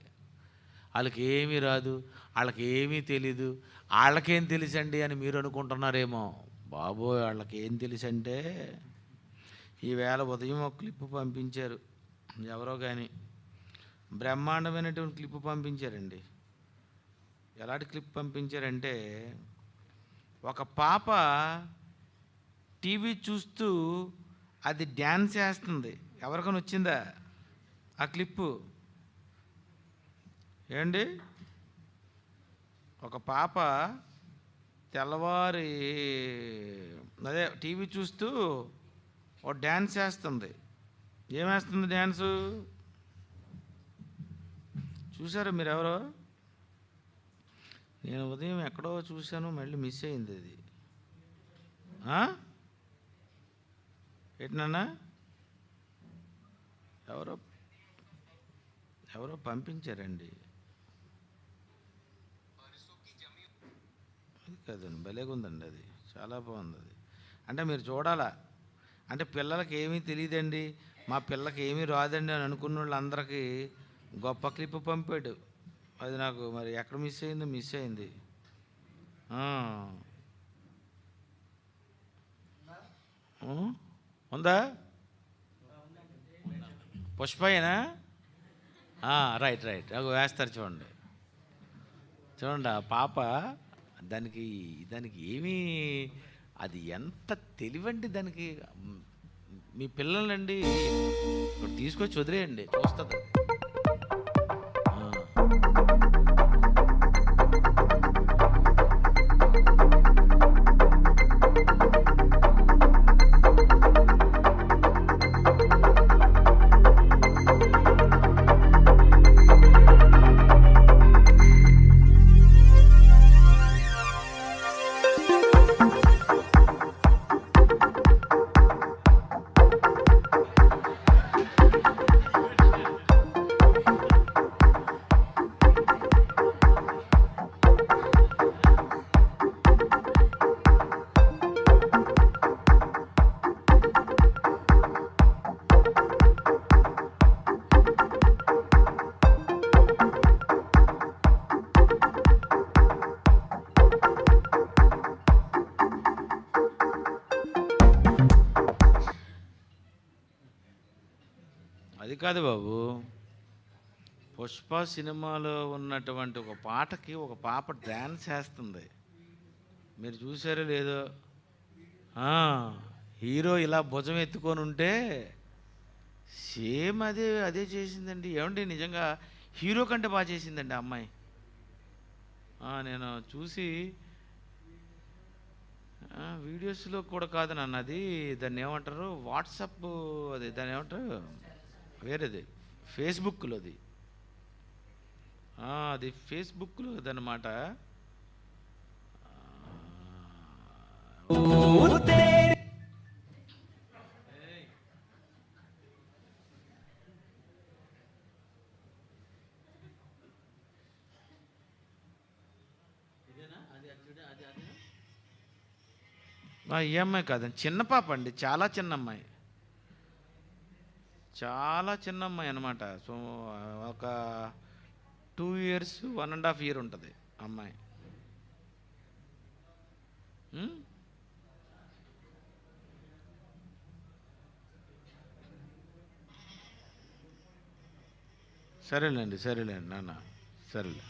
వాళ్ళకి ఏమీ రాదు, వాళ్ళకి ఏమీ తెలీదు, వాళ్ళకేం తెలుసండి అని మీరు అనుకుంటున్నారేమో. బాబోయ్, వాళ్ళకి ఏం తెలుసంటే, ఈవేళ ఉదయం ఒక క్లిప్పు పంపించారు ఎవరో కానీ, బ్రహ్మాండమైనటువంటి క్లిప్పు పంపించారండి. ఎలాంటి క్లిప్ పంపించారంటే, ఒక పాప టీవీ చూస్తూ అది డ్యాన్స్ చేస్తుంది. ఎవరికైనా వచ్చిందా ఆ క్లిప్పు? ఏండి, ఒక పాప తెల్లవారి అదే టీవీ చూస్తూ ఓ డ్యాన్స్ చేస్తుంది. ఏమేస్తుంది డ్యాన్సు? చూసారా మీరు ఎవరో? నేను ఉదయం ఎక్కడో చూశాను, మళ్ళీ మిస్ అయింది అది. ఏంటన్నా, ఎవరో పంపించారండి. అది కదండి, భలేగా ఉందండి, అది చాలా బాగుంది. అది అంటే మీరు చూడాలా. అంటే పిల్లలకి ఏమీ తెలియదండి, మా పిల్లకి ఏమీ రాదండి అని అనుకున్న వాళ్ళందరికీ గొప్ప క్లిప్ పంపాడు. అది నాకు మరి ఎక్కడ మిస్ అయింది. ఉందా? పుష్పయేనా? రైట్. అవి వేస్తారు చూడండి. ఆ పాప దానికి ఏమీ, అది ఎంత తెలివండి దానికి. మీ పిల్లలండి ఇప్పుడు తీసుకొచ్చి వదిలేయండి, చూస్తుంది. అది కాదు బాబు, పుష్ప సినిమాలో ఉన్నటువంటి ఒక పాటకి ఒక పాప డ్యాన్స్ చేస్తుంది. మీరు చూసారో లేదో? హీరో ఇలా భుజం ఎత్తుకొని ఉంటే సేమ్ అదే చేసిందండి. ఏమండి, నిజంగా హీరో కంటే బాగా చేసిందండి ఆ అమ్మాయి. నేను చూసి వీడియోస్లో కూడా కాదు నన్ను, అది దాన్ని ఏమంటారు, వాట్సాప్, అది దాన్ని ఏమంటారు వేరేది, ఫేస్బుక్లోది. అది ఫేస్బుక్లో అదనమాట. ఈ అమ్మాయి కాదండి, చిన్న పాప అండి, చాలా చిన్న అమ్మాయి, చాలా చిన్న అమ్మాయి అనమాట. సో ఒక 2 years 1.5 year ఉంటుంది అమ్మాయి. సరేలేండి నాన్న, సరేలే.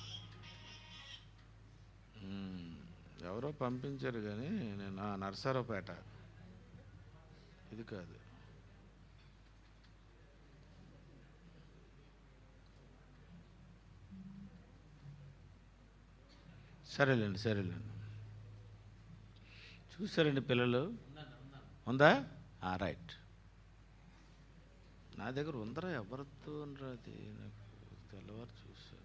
ఎవరో పంపించారు కానీ నేను నరసరావుపేట, ఇది కాదు. సరేలేండి. చూసారండి పిల్లలు? ఉందా? రైట్. నా దగ్గర ఉందరా, ఎవరితో అది నాకు తెల్లవారు చూసాను.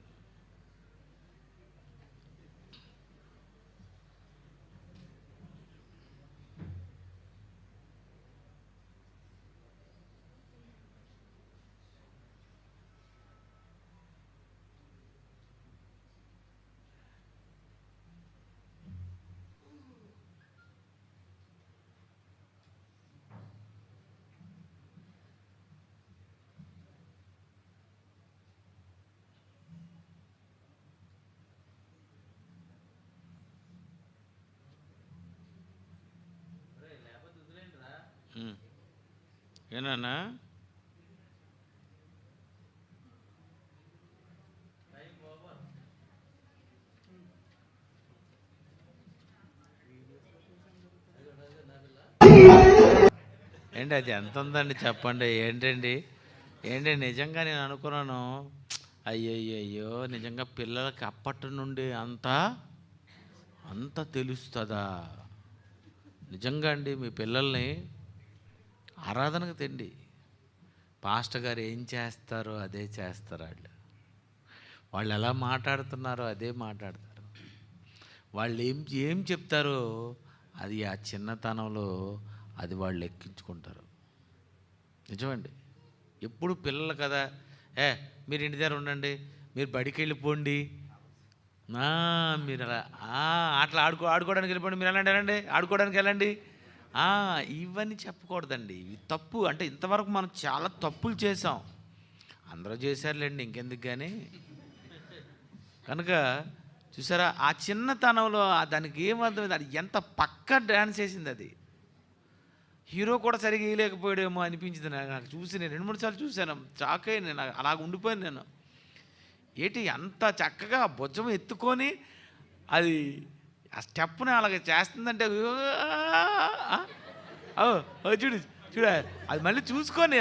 ఏనా? ఏంటి అది ఎంత ఉందండి చెప్పండి. ఏంటండి నిజంగా నేను అనుకున్నాను, అయ్యో నిజంగా పిల్లలకి అప్పటి నుండి అంత తెలుస్తుందా? నిజంగా అండి, మీ పిల్లల్ని ఆరాధనకు తెండి. పాస్టర్ గారు ఏం చేస్తారో అదే చేస్తారు. వాళ్ళు ఎలా మాట్లాడుతున్నారో అదే మాట్లాడతారు. వాళ్ళు ఏం చెప్తారో అది ఆ చిన్నతనంలో అది వాళ్ళు ఎక్కించుకుంటారు. నిజమండి. ఎప్పుడు పిల్లలు కదా, మీరు ఇంటి దగ్గర ఉండండి, మీరు బడికి వెళ్ళిపోండి, మీరు అలా అట్లా ఆడుకోవడానికి వెళ్ళిపోండి, మీరు వెళ్ళండి ఆడుకోవడానికి వెళ్ళండి, ఇవన్నీ చెప్పకూడదండి. ఇవి తప్పు. అంటే ఇంతవరకు మనం చాలా తప్పులు చేసాం. అందరూ చేశారులేండి, ఇంకెందుకు కానీ. కనుక చూసారా, ఆ చిన్నతనంలో దానికి ఏమర్థమైంది, అది ఎంత పక్క డ్యాన్స్ వేసింది. అది హీరో కూడా సరిగా వేయలేకపోయాడేమో అనిపించింది నాకు చూసి. నేను 2-3 సార్లు చూశాను, షాక్ అయ్యి నేను అలాగ ఉండిపోయాను. నేను అంత చక్కగా భుజం ఎత్తుకొని అది ఆ స్టెప్ని అలాగ చేస్తుందంటే, చూడు అది మళ్ళీ చూసుకొని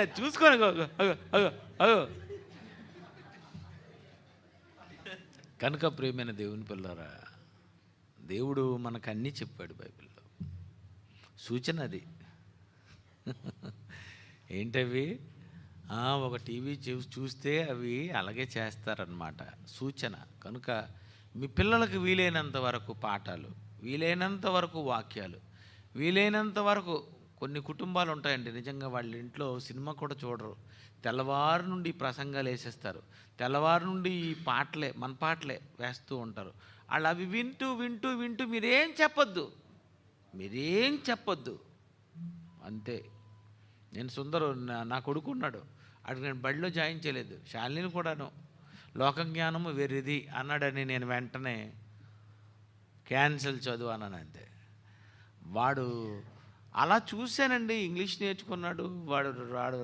కనుక ప్రియమైన దేవుని పిల్లరా, దేవుడు మనకు అన్నీ చెప్పాడు బైబిల్లో. సూచన అది. ఏంటవి? ఒక టీవీ చూస్తే అవి అలాగే చేస్తారన్నమాట, సూచన. కనుక మీ పిల్లలకు వీలైనంత వరకు పాఠాలు, వీలైనంత వరకు వాక్యాలు, వీలైనంత వరకు. కొన్ని కుటుంబాలు ఉంటాయండి నిజంగా, వాళ్ళ ఇంట్లో సినిమా కూడా చూడరు, తెల్లవారు నుండి ప్రసంగాలు వేసేస్తారు, తెల్లవారు నుండి ఈ పాటలే మన పాటలే వేస్తూ ఉంటారు. వాళ్ళు అవి వింటూ వింటూ వింటూ మీరేం చెప్పొద్దు అంతే. నేను సుందరు, నా కొడుకు ఉన్నాడు, అటు నేను బడిలో జాయిన్ చేయలేదు. శాలిని కూడాను లోక జ్ఞానము వెర్రిది అన్నాడని నేను వెంటనే క్యాన్సిల్ చదువు అన్నాను అంతే. వాడు అలా చూశానండి, ఇంగ్లీష్ నేర్చుకున్నాడు. వాడు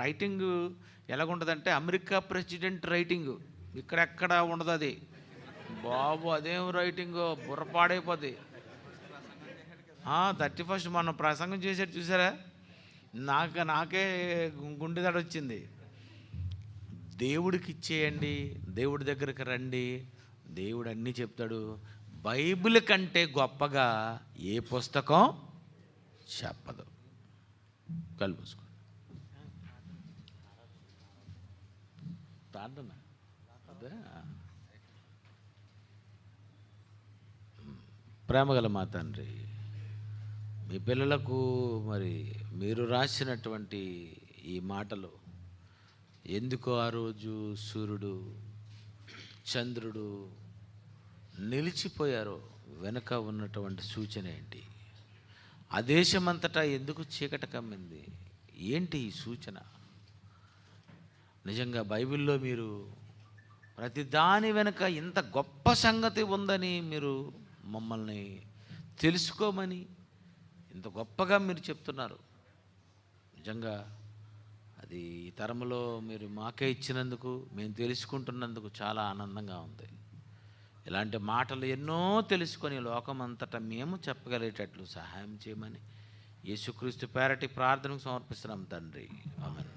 రైటింగ్ ఎలాగుంటుందంటే అమెరికా ప్రెసిడెంట్ రైటింగ్, ఇక్కడెక్కడ ఉండదు అది. బాబు అదేం రైటింగో, బుర్రపాడైపోద్ది. 31st మనం ప్రసంగం చేసేది చూసారా, నాకే గుండె దడ వచ్చింది. దేవుడికి ఇచ్చేయండి, దేవుడి దగ్గరికి రండి, దేవుడు అన్నీ చెప్తాడు. బైబిల్ కంటే గొప్పగా ఏ పుస్తకం చెప్పదు. కలుపుసుకో ప్రార్థన అదే ప్రేమగల మా తండ్రి, మీ పిల్లలకు మరి మీరు రాసినటువంటి ఈ మాటలు ఎందుకు ఆ రోజు సూర్యుడు చంద్రుడు నిలిచిపోయారో వెనుక ఉన్నటువంటి సూచన ఏంటి? ఆ దేశమంతటా ఎందుకు చీకట కమ్మింది? ఏంటి ఈ సూచన? నిజంగా బైబిల్లో మీరు ప్రతి దాని వెనుక ఇంత గొప్ప సంగతి ఉందని మీరు మమ్మల్ని తెలుసుకోమని ఇంత గొప్పగా మీరు చెప్తున్నారు. నిజంగా అది ఈ తరంలో మీరు మాకే ఇచ్చినందుకు, మేము తెలుసుకుంటున్నందుకు చాలా ఆనందంగా ఉంది. ఇలాంటి మాటలు ఎన్నో తెలుసుకొని లోకమంతటా మేము చెప్పగలిగేటట్లు సహాయం చేయమని యేసుక్రీస్తు పేరటి ప్రార్థనకు సమర్పిస్తున్నాం తండ్రి. ఆమేన్.